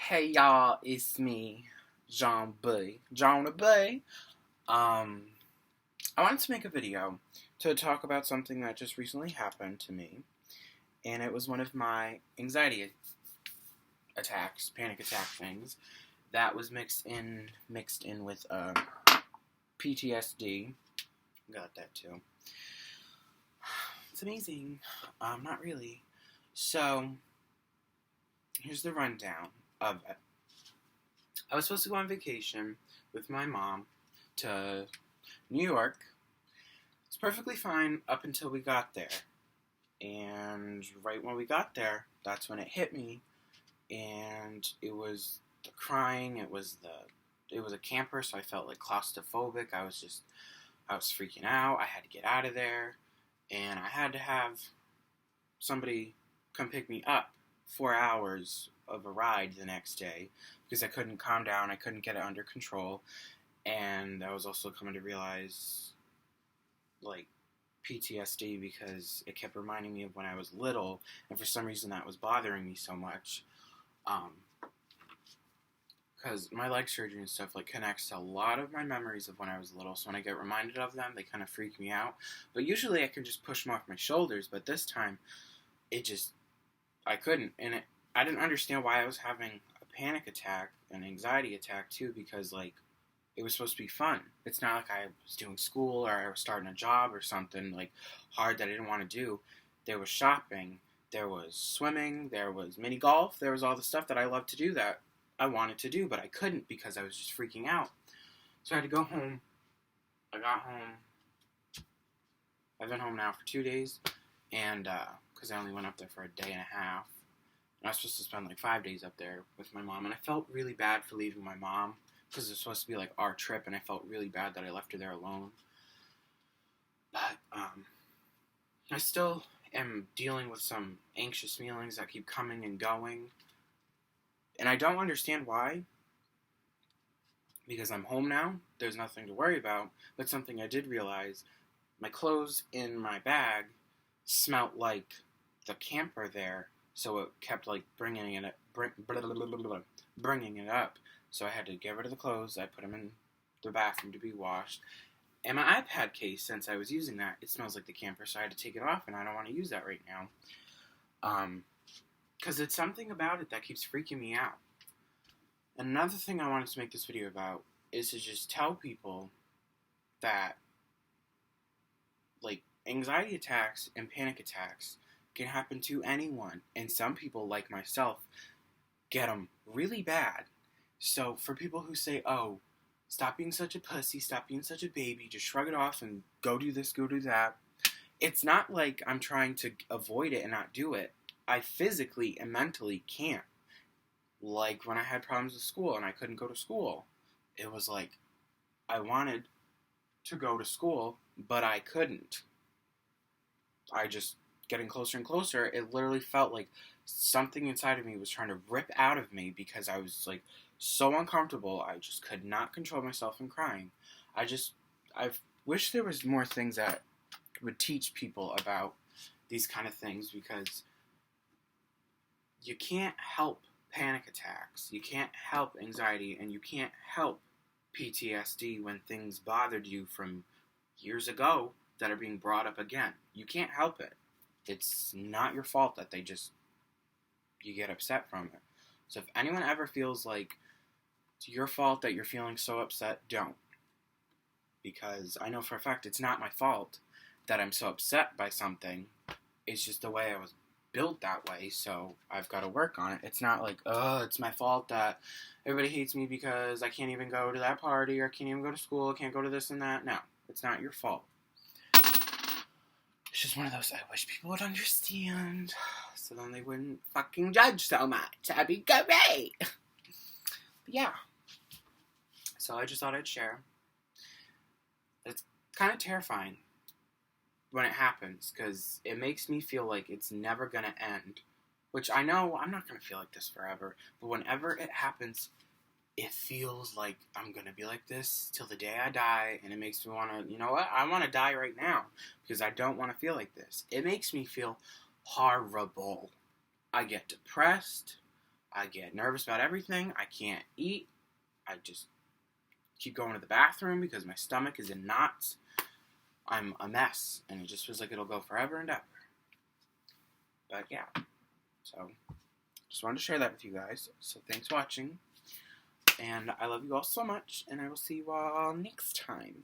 Hey y'all, it's me, John B. John B. I wanted to make a video to talk about something that just recently happened to me, and it was one of my anxiety attacks, panic attack things, that was mixed in with PTSD. Got that too. It's amazing. Not really. So, here's the rundown of it. I was supposed to go on vacation with my mom to New York. It's perfectly fine up until we got there. And right when we got there, that's when it hit me. And it was the crying, it was a camper, so I felt like claustrophobic. I was freaking out. I had to get out of there. And I had to have somebody come pick me up 4 hours of a ride the next day because I couldn't calm down. I couldn't get it under control. And I was also coming to realize, like, PTSD because it kept reminding me of when I was little, and for some reason that was bothering me so much. Because my leg surgery and stuff, like, connects to a lot of my memories of when I was little, so when I get reminded of them, they kind of freak me out. But usually I can just push them off my shoulders, but this time, I couldn't, and I didn't understand why I was having a panic attack, an anxiety attack too, because, like, it was supposed to be fun. It's not like I was doing school or I was starting a job or something, like, hard that I didn't want to do. There was shopping, there was swimming, there was mini golf, there was all the stuff that I love to do that I wanted to do, but I couldn't because I was just freaking out. So I had to go home. I got home. I've been home now for 2 days, and, because I only went up there for a day and a half. And I was supposed to spend like 5 days up there with my mom, and I felt really bad for leaving my mom because it was supposed to be like our trip, and I felt really bad that I left her there alone. But I still am dealing with some anxious feelings that keep coming and going, and I don't understand why. Because I'm home now, there's nothing to worry about. But something I did realize: my clothes in my bag smelt like the camper there. So it kept, like, bringing it up. So I had to get rid of the clothes. I put them in the bathroom to be washed. And my iPad case, since I was using that, it smells like the camper. So I had to take it off, and I don't want to use that right now. Because it's something about it that keeps freaking me out. And another thing I wanted to make this video about is to just tell people that, like, anxiety attacks and panic attacks can happen to anyone, and some people, like myself, get them really bad. So for people who say, oh, stop being such a pussy, stop being such a baby, just shrug it off and go do this, go do that, it's not like I'm trying to avoid it and not do it. I physically and mentally can't. Like when I had problems with school and I couldn't go to school, it was like I wanted to go to school, but I couldn't. I just getting closer and closer, it literally felt like something inside of me was trying to rip out of me because I was, like, so uncomfortable. I just could not control myself from crying. I wish there was more things that would teach people about these kind of things, because you can't help panic attacks, you can't help anxiety, and you can't help PTSD when things bothered you from years ago that are being brought up again. You can't help it. It's not your fault that you get upset from it. So if anyone ever feels like it's your fault that you're feeling so upset, don't. Because I know for a fact it's not my fault that I'm so upset by something. It's just the way I was built that way, so I've got to work on it. It's not like, oh, it's my fault that everybody hates me because I can't even go to that party, or can't even go to school, can't go to this and that. No, it's not your fault. It's just one of those, I wish people would understand, so then they wouldn't fucking judge so much. That'd be great. But yeah. So I just thought I'd share. It's kind of terrifying when it happens, because it makes me feel like it's never going to end. Which I know I'm not going to feel like this forever, but whenever it happens, it feels like I'm going to be like this till the day I die, and it makes me want to, you know what, I want to die right now, because I don't want to feel like this. It makes me feel horrible. I get depressed, I get nervous about everything. I can't eat. I just keep going to the bathroom because my stomach is in knots. I'm a mess, and it just feels like it'll go forever and ever. But yeah, so just wanted to share that with you guys. So thanks for watching, and I love you all so much, and I will see you all next time.